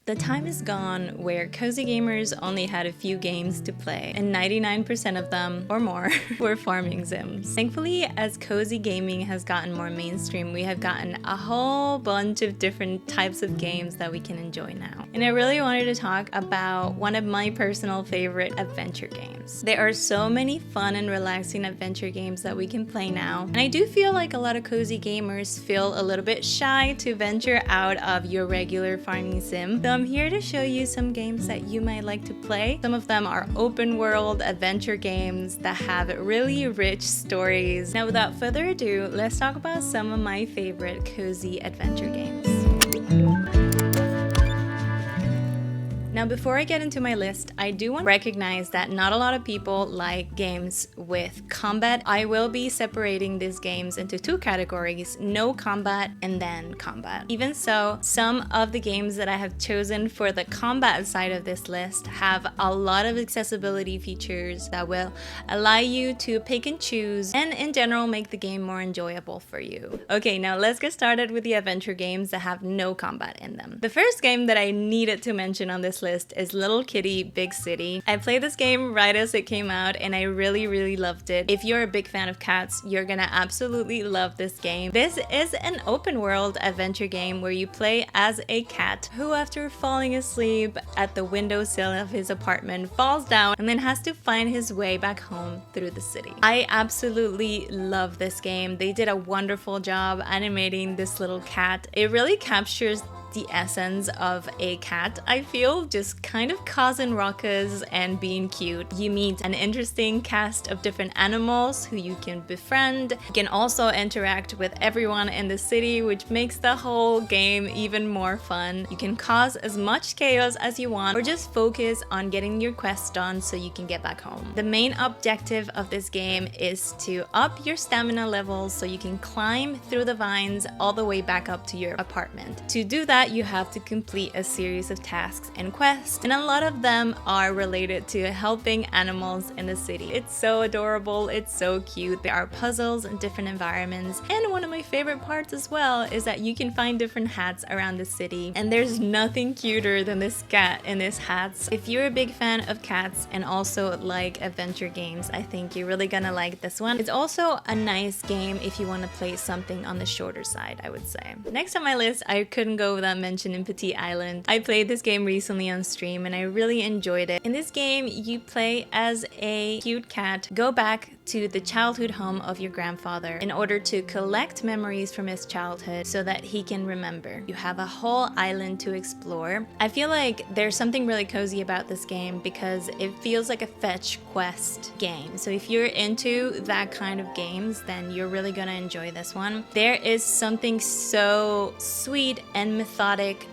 The time is gone where cozy gamers only had a few games to play, and 99% of them, or more, were farming sims. Thankfully, as cozy gaming has gotten more mainstream, we have gotten a whole bunch of different types of games that we can enjoy now. And I really wanted to talk about one of my personal favorite adventure games. There are so many fun and relaxing adventure games that we can play now, and I do feel like a lot of cozy gamers feel a little bit shy to venture out of your regular farming sim. So I'm here to show you some games that you might like to play. Some of them are open world adventure games that have really rich stories. Now without further ado, let's talk about some of my favorite cozy adventure games. Now before I get into my list, I do want to recognize that not a lot of people like games with combat. I will be separating these games into two categories: no combat and then combat. Even so, some of the games that I have chosen for the combat side of this list have a lot of accessibility features that will allow you to pick and choose and in general make the game more enjoyable for you. Okay, now let's get started with the adventure games that have no combat in them. The first game that I needed to mention on this list is Little Kitty Big City. I played this game right as it came out and I really loved it. If you're a big fan of cats, you're gonna absolutely love this game. This is an open world adventure game where you play as a cat who, after falling asleep at the windowsill of his apartment, falls down and then has to find his way back home through the city. I absolutely love this game. They did a wonderful job animating this little cat. It really captures the essence of a cat, I feel, just kind of causing ruckus and being cute. You meet an interesting cast of different animals who you can befriend. You can also interact with everyone in the city, which makes the whole game even more fun. You can cause as much chaos as you want or just focus on getting your quest done so you can get back home. The main objective of this game is to up your stamina levels so you can climb through the vines all the way back up to your apartment. To do that, you have to complete a series of tasks and quests, and a lot of them are related to helping animals in the city. It's so adorable, it's so cute. There are puzzles and different environments, and one of my favorite parts as well is that you can find different hats around the city, and there's nothing cuter than this cat in this hat. So if you're a big fan of cats and also like adventure games, I think you're really gonna like this one. It's also a nice game if you want to play something on the shorter side, I would say. Next on my list, I couldn't go without mentioning Petit Island. I played this game recently on stream and I really enjoyed it. In this game, you play as a cute cat, go back to the childhood home of your grandfather in order to collect memories from his childhood so that he can remember. You have a whole island to explore. I feel like there's something really cozy about this game because it feels like a fetch quest game. So if you're into that kind of games, then you're really gonna enjoy this one. There is something so sweet and methodic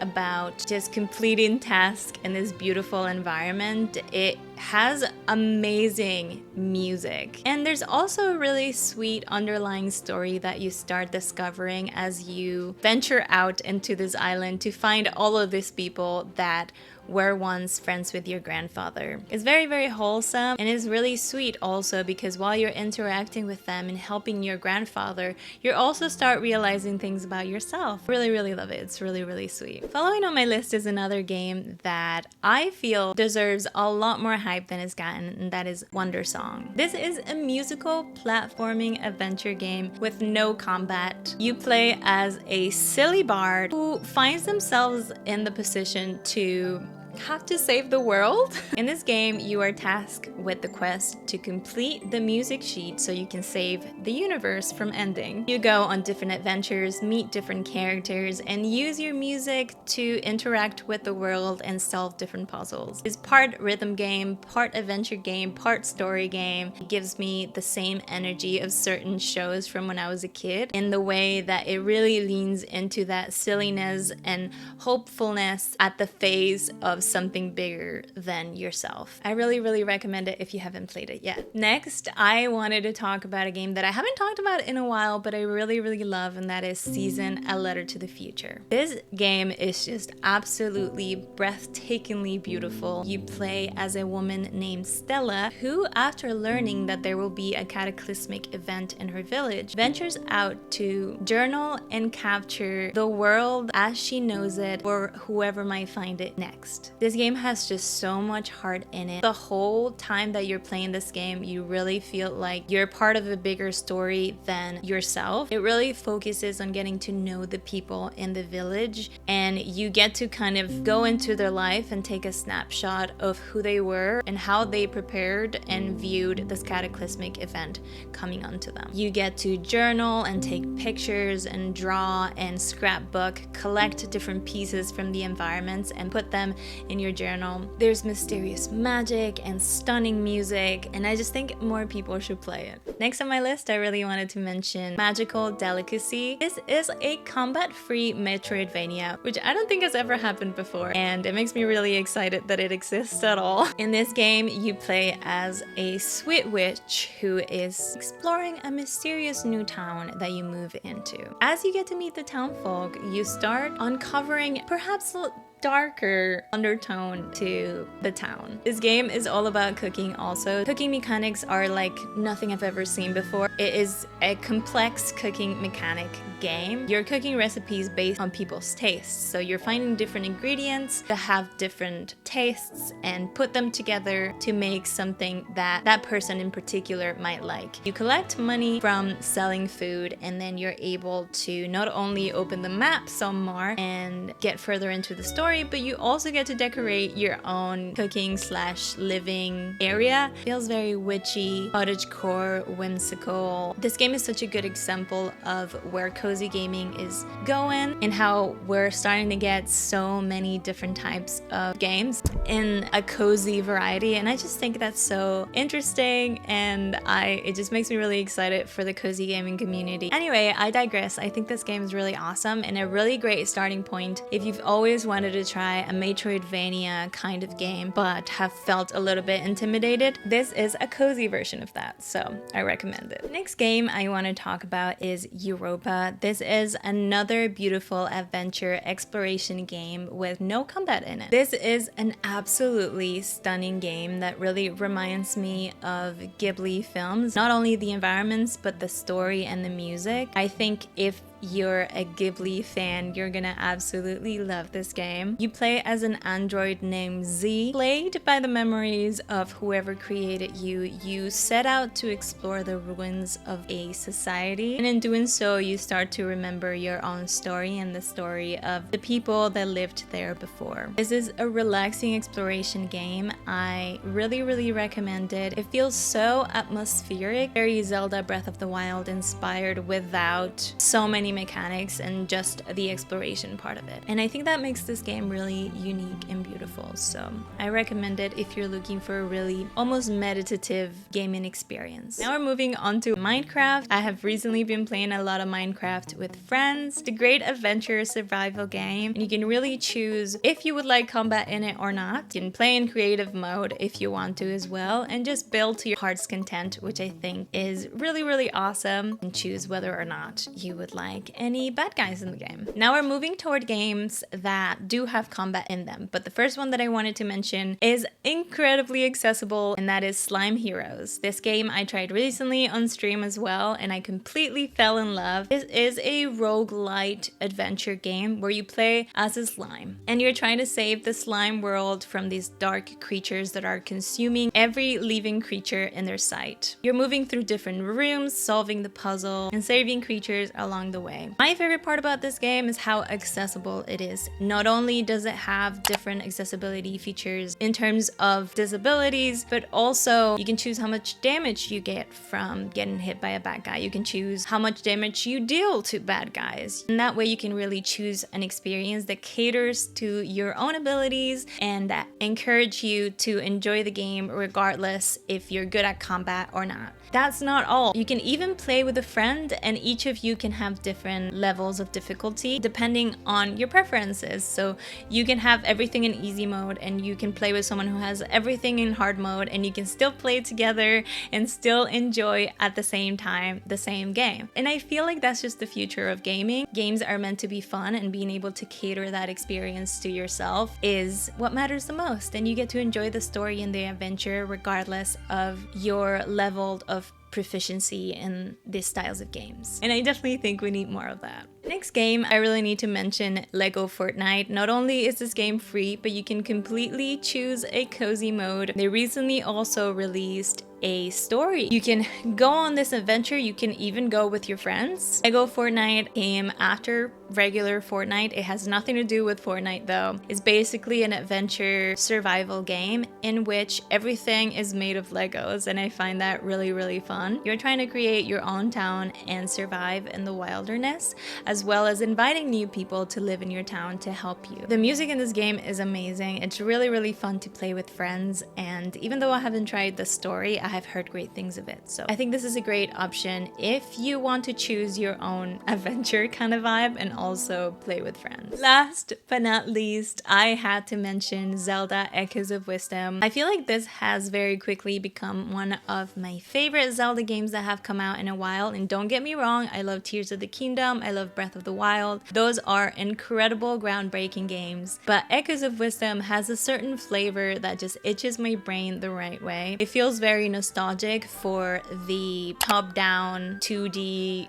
about just completing tasks in this beautiful environment. It has amazing music, and there's also a really sweet underlying story that you start discovering as you venture out into this island to find all of these people that were once friends with your grandfather. It's very wholesome and is really sweet also because while you're interacting with them and helping your grandfather, you also start realizing things about yourself. Really love it. It's really sweet. Following on my list is another game that I feel deserves a lot more hype than it's gotten, and that is Wandersong. This is a musical platforming adventure game with no combat. You play as a silly bard who finds themselves in the position to have to save the world. In this game, you are tasked with the quest to complete the music sheet so you can save the universe from ending. You go on different adventures, meet different characters, and use your music to interact with the world and solve different puzzles. It's part rhythm game, part adventure game, part story game. It gives me the same energy of certain shows from when I was a kid in the way that it really leans into that silliness and hopefulness at the face of something bigger than yourself. I really recommend it if you haven't played it yet. Next, I wanted to talk about a game that I haven't talked about in a while, but I really love, and that is Season: A Letter to the Future. This game is just absolutely breathtakingly beautiful. You play as a woman named Stella, who, after learning that there will be a cataclysmic event in her village, ventures out to journal and capture the world as she knows it, or whoever might find it next. This game has just so much heart in it. The whole time that you're playing this game, you really feel like you're part of a bigger story than yourself. It really focuses on getting to know the people in the village, and you get to kind of go into their life and take a snapshot of who they were and how they prepared and viewed this cataclysmic event coming onto them. You get to journal and take pictures and draw and scrapbook, collect different pieces from the environments and put them in your journal. There's mysterious magic and stunning music, and I just think more people should play it. Next on my list, I really wanted to mention Magical Delicacy. This is a combat-free Metroidvania, which I don't think has ever happened before, and it makes me really excited that it exists at all. In this game, you play as a sweet witch who is exploring a mysterious new town that you move into. As you get to meet the townfolk, you start uncovering perhaps a darker undertone to the town. This game is all about cooking also. Cooking mechanics are like nothing I've ever seen before. It is a complex cooking mechanic game. You're cooking recipes based on people's tastes. So you're finding different ingredients that have different tastes and put them together to make something that that person in particular might like. You collect money from selling food, and then you're able to not only open the map some more and get further into the story, but you also get to decorate your own cooking / living area. Feels very witchy, cottagecore, whimsical. This game is such a good example of where cozy gaming is going and how we're starting to get so many different types of games in a cozy variety, and I just think that's so interesting, and it just makes me really excited for the cozy gaming community. Anyway, I digress. I think this game is really awesome and a really great starting point if you've always wanted to try a Metroidvania kind of game but have felt a little bit intimidated. This is a cozy version of that, so I recommend it. Next game I want to talk about is Europa. This is another beautiful adventure exploration game with no combat in it. This is an absolutely stunning game that really reminds me of Ghibli films. Not only the environments, but the story and the music. I think if you're a Ghibli fan, you're gonna absolutely love this game. You play as an android named Z. Played by the memories of whoever created you, you set out to explore the ruins of a society, and in doing so, you start to remember your own story and the story of the people that lived there before. This is a relaxing exploration game. I really recommend it. It feels so atmospheric, very Zelda Breath of the Wild inspired without so many mechanics and just the exploration part of it. And I think that makes this game really unique and beautiful. So I recommend it if you're looking for a really almost meditative gaming experience. Now we're moving on to Minecraft. I have recently been playing a lot of Minecraft with friends. It's a great adventure survival game, and you can really choose if you would like combat in it or not. You can play in creative mode if you want to as well, and just build to your heart's content, which I think is really awesome, and choose whether or not you would like any bad guys in the game. Now we're moving toward games that do have combat in them, but the first one that I wanted to mention is incredibly accessible, and that is Slime Heroes. This game I tried recently on stream as well, and I completely fell in love. This is a roguelite adventure game where you play as a slime, and you're trying to save the slime world from these dark creatures that are consuming every living creature in their sight. You're moving through different rooms, solving the puzzle, and saving creatures along the way. My favorite part about this game is how accessible it is. Not only does it have different accessibility features in terms of disabilities, but also you can choose how much damage you get from getting hit by a bad guy. You can choose how much damage you deal to bad guys. And that way you can really choose an experience that caters to your own abilities and that encourage you to enjoy the game regardless if you're good at combat or not. that's not all. You can even play with a friend, and each of you can have different levels of difficulty depending on your preferences. So you can have everything in easy mode, and you can play with someone who has everything in hard mode, and you can still play together and still enjoy at the same time the same game. And I feel like that's just the future of gaming. Games are meant to be fun, and being able to cater that experience to yourself is what matters the most. And you get to enjoy the story and the adventure regardless of your level of proficiency in these styles of games. And I definitely think we need more of that. Next game, I really need to mention Lego Fortnite. Not only is this game free, but you can completely choose a cozy mode. They recently also released a story. You can go on this adventure, you can even go with your friends. Lego Fortnite came after regular Fortnite. It has nothing to do with Fortnite though. It's basically an adventure survival game in which everything is made of Legos, and I find that really, really fun. You're trying to create your own town and survive in the wilderness, as well as inviting new people to live in your town to help you. The music in this game is amazing. It's really, really fun to play with friends, and even though I haven't tried the story, I have heard great things of it. So I think this is a great option if you want to choose your own adventure kind of vibe and also play with friends. Last but not least, I had to mention Zelda Echoes of Wisdom. I feel like this has very quickly become one of my favorite Zelda games that have come out in a while. And don't get me wrong, I love Tears of the Kingdom, I love Breath of the Wild. Those are incredible, groundbreaking games. But Echoes of Wisdom has a certain flavor that just itches my brain the right way. It feels very nostalgic for the top-down 2D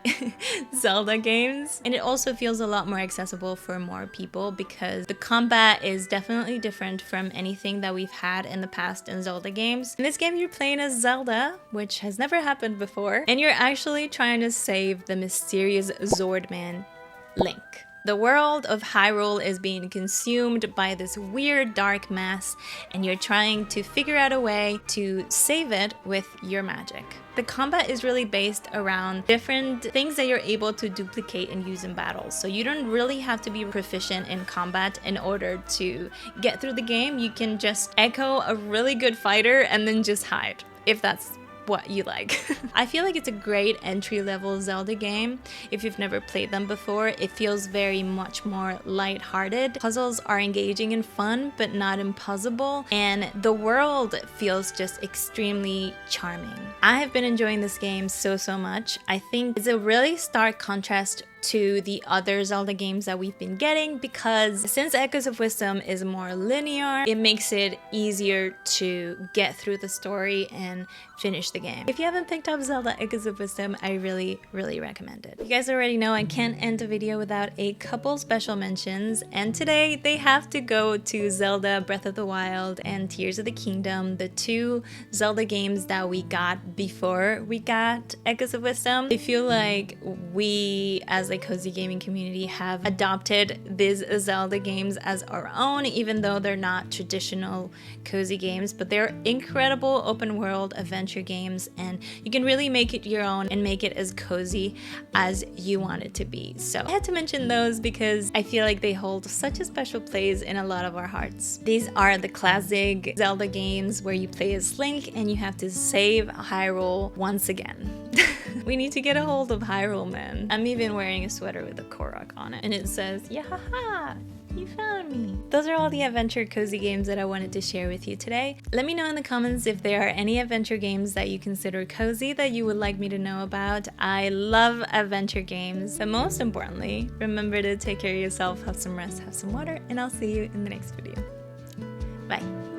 Zelda games. And it also feels a lot more accessible for more people because the combat is definitely different from anything that we've had in the past in Zelda games. In this game, you're playing as Zelda, which has never happened before, and you're actually trying to save the mysterious Zordman, Link. The world of Hyrule is being consumed by this weird dark mass, and you're trying to figure out a way to save it with your magic. The combat is really based around different things that you're able to duplicate and use in battles. So you don't really have to be proficient in combat in order to get through the game. You can just echo a really good fighter and then just hide, if that's what you like. I feel like it's a great entry-level Zelda game. If you've never played them before, it feels very much more light-hearted. Puzzles are engaging and fun, but not impossible, and the world feels just extremely charming. I have been enjoying this game so much. I think it's a really stark contrast to the other Zelda games that we've been getting, because since Echoes of Wisdom is more linear, it makes it easier to get through the story and finish the game. If you haven't picked up Zelda Echoes of Wisdom, I really recommend it. You guys already know I can't end a video without a couple special mentions, and today they have to go to Zelda Breath of the Wild and Tears of the Kingdom, the two Zelda games that we got before we got Echoes of Wisdom. I feel like we, as a cozy gaming community, have adopted these Zelda games as our own, even though they're not traditional cozy games, but they're incredible open world adventure games, and you can really make it your own and make it as cozy as you want it to be. So I had to mention those because I feel like they hold such a special place in a lot of our hearts. These are the classic Zelda games where you play as Link and you have to save Hyrule once again. We need to get a hold of Hyrule, man. I'm even wearing a sweater with a Korok on it, and it says, "Yahaha, you found me." Those are all the adventure cozy games that I wanted to share with you today. Let me know in the comments if there are any adventure games that you consider cozy that you would like me to know about. I love adventure games, but most importantly, remember to take care of yourself, have some rest, have some water, and I'll see you in the next video. Bye.